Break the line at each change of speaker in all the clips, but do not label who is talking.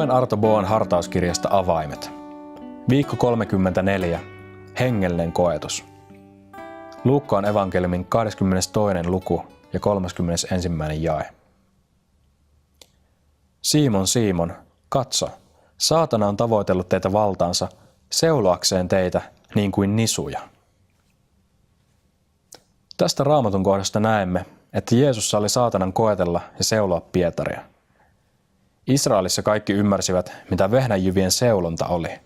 Luen Arto Boon hartauskirjasta Avaimet. Viikko 34. Hengellinen koetus. Luukkaan evankeliumin 22. luku ja 31. jae. Simon, Simon, katso, saatana on tavoitellut teitä valtaansa, seuloakseen teitä niin kuin nisuja. Tästä Raamatun kohdasta näemme, että Jeesus salli saatanan koetella ja seuloa Pietaria. Israelissa kaikki ymmärsivät, mitä vehnäjyvien seulonta oli.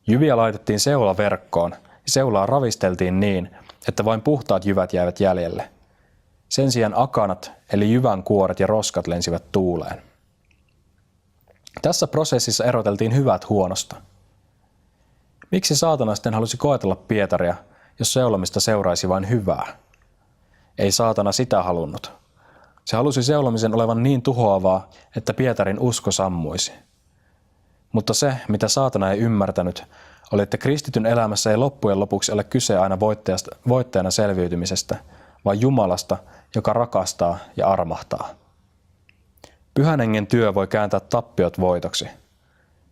Jyviä laitettiin seulaverkkoon ja seulaa ravisteltiin niin, että vain puhtaat jyvät jäivät jäljelle. Sen sijaan akanat eli jyvän kuoret ja roskat lensivät tuuleen. Tässä prosessissa eroteltiin hyvät huonosta. Miksi saatana sitten halusi koetella Pietaria, jos seulomista seuraisi vain hyvää? Ei saatana sitä halunnut. Se halusi seulomisen olevan niin tuhoavaa, että Pietarin usko sammuisi. Mutta se, mitä saatana ei ymmärtänyt, oli, että kristityn elämässä ei loppujen lopuksi ole kyse aina voittajana selviytymisestä, vaan Jumalasta, joka rakastaa ja armahtaa. Pyhän hengen työ voi kääntää tappiot voitoksi.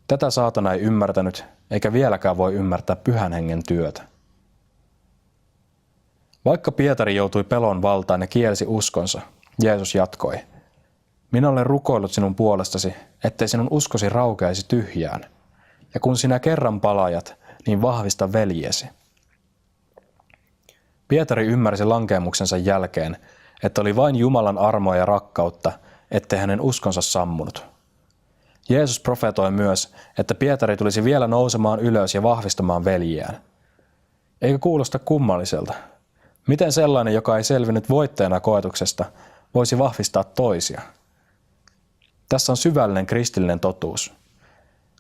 Tätä saatana ei ymmärtänyt, eikä vieläkään voi ymmärtää pyhän hengen työtä. Vaikka Pietari joutui pelon valtaan ja kielsi uskonsa, Jeesus jatkoi. Minä olen rukoillut sinun puolestasi, ettei sinun uskosi raukeaisi tyhjään. Ja kun sinä kerran palajat, niin vahvista veljesi. Pietari ymmärsi lankeemuksensa jälkeen, että oli vain Jumalan armoa ja rakkautta, ettei hänen uskonsa sammunut. Jeesus profetoi myös, että Pietari tulisi vielä nousemaan ylös ja vahvistamaan veljiään. Eikö kuulosta kummalliselta? Miten sellainen, joka ei selvinnyt voittajana koetuksesta, voisi vahvistaa toisia? Tässä on syvällinen kristillinen totuus.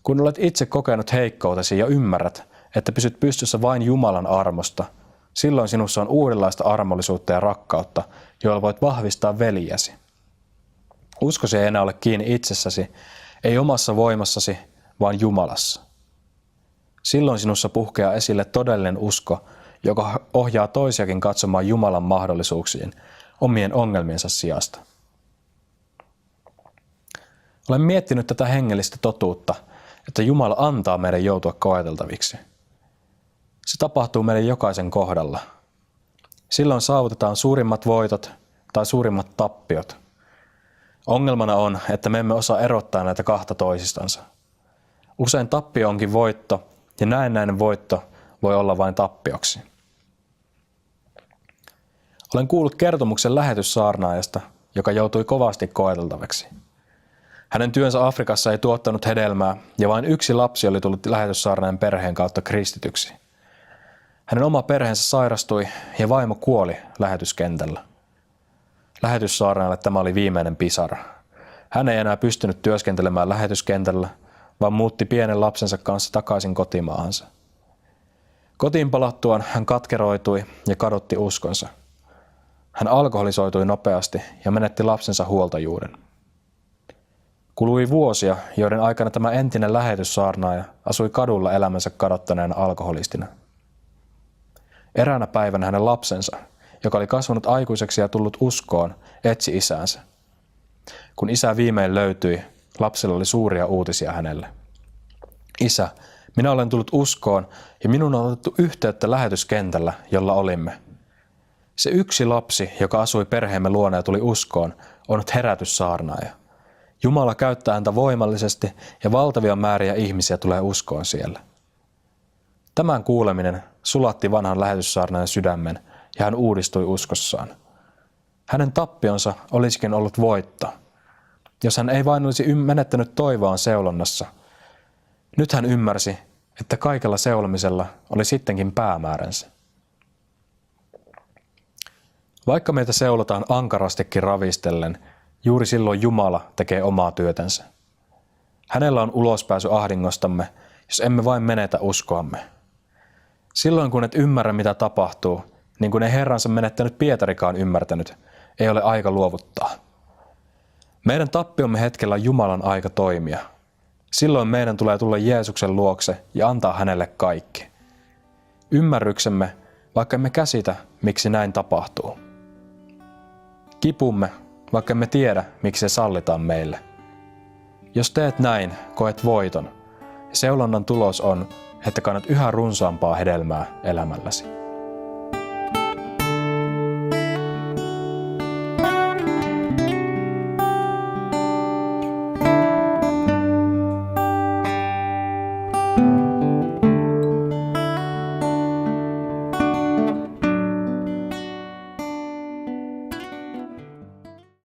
Kun olet itse kokenut heikkoutesi ja ymmärrät, että pysyt pystyssä vain Jumalan armosta, silloin sinussa on uudenlaista armollisuutta ja rakkautta, joilla voit vahvistaa veljäsi. Uskosi ei enää ole kiinni itsessäsi, ei omassa voimassasi, vaan Jumalassa. Silloin sinussa puhkeaa esille todellinen usko, joka ohjaa toisiakin katsomaan Jumalan mahdollisuuksiin omien ongelmiensa sijasta. Olen miettinyt tätä hengellistä totuutta, että Jumala antaa meidän joutua koeteltaviksi. Se tapahtuu meidän jokaisen kohdalla. Silloin saavutetaan suurimmat voitot tai suurimmat tappiot. Ongelmana on, että me emme osaa erottaa näitä kahta toisistansa. Usein tappio onkin voitto ja näennäinen voitto voi olla vain tappioksi. Olen kuullut kertomuksen lähetyssaarnaajasta, joka joutui kovasti koeteltavaksi. Hänen työnsä Afrikassa ei tuottanut hedelmää ja vain yksi lapsi oli tullut lähetyssaarnaajan perheen kautta kristityksi. Hänen oma perheensä sairastui ja vaimo kuoli lähetyskentällä. Lähetyssaarnaajalle tämä oli viimeinen pisara. Hän ei enää pystynyt työskentelemään lähetyskentällä, vaan muutti pienen lapsensa kanssa takaisin kotimaahansa. Kotiin palattuaan hän katkeroitui ja kadotti uskonsa. Hän alkoholisoitui nopeasti ja menetti lapsensa huoltajuuden. Kului vuosia, joiden aikana tämä entinen lähetyssaarnaaja asui kadulla elämänsä kadottaneena alkoholistina. Eräänä päivänä hänen lapsensa, joka oli kasvanut aikuiseksi ja tullut uskoon, etsi isäänsä. Kun isä viimein löytyi, lapsella oli suuria uutisia hänelle. Isä, minä olen tullut uskoon ja minun on otettu yhteyttä lähetyskentällä, jolla olimme. Se yksi lapsi, joka asui perheemme luona ja tuli uskoon, on nyt herätyssaarnaaja. Jumala käyttää häntä voimallisesti ja valtavia määriä ihmisiä tulee uskoon siellä. Tämän kuuleminen sulatti vanhan lähetyssaarnaajan sydämen ja hän uudistui uskossaan. Hänen tappionsa olisikin ollut voitto, jos hän ei vain olisi menettänyt toivoaan seulonnassa. Nyt hän ymmärsi, että kaikella seulomisella oli sittenkin päämääränsä. Vaikka meitä seulotaan ankarastikin ravistellen, juuri silloin Jumala tekee omaa työtänsä. Hänellä on ulospääsy ahdingostamme, jos emme vain menetä uskoamme. Silloin kun et ymmärrä mitä tapahtuu, niin kuin ei Herransa menettänyt Pietarikaan ymmärtänyt, ei ole aika luovuttaa. Meidän tappiomme hetkellä on Jumalan aika toimia. Silloin meidän tulee tulla Jeesuksen luokse ja antaa hänelle kaikki. Ymmärryksemme, vaikka emme käsitä, miksi näin tapahtuu. Kipumme, vaikka emme tiedä, miksi se sallitaan meille. Jos teet näin, koet voiton. Seulonnan tulos on, että kannat yhä runsaampaa hedelmää elämälläsi.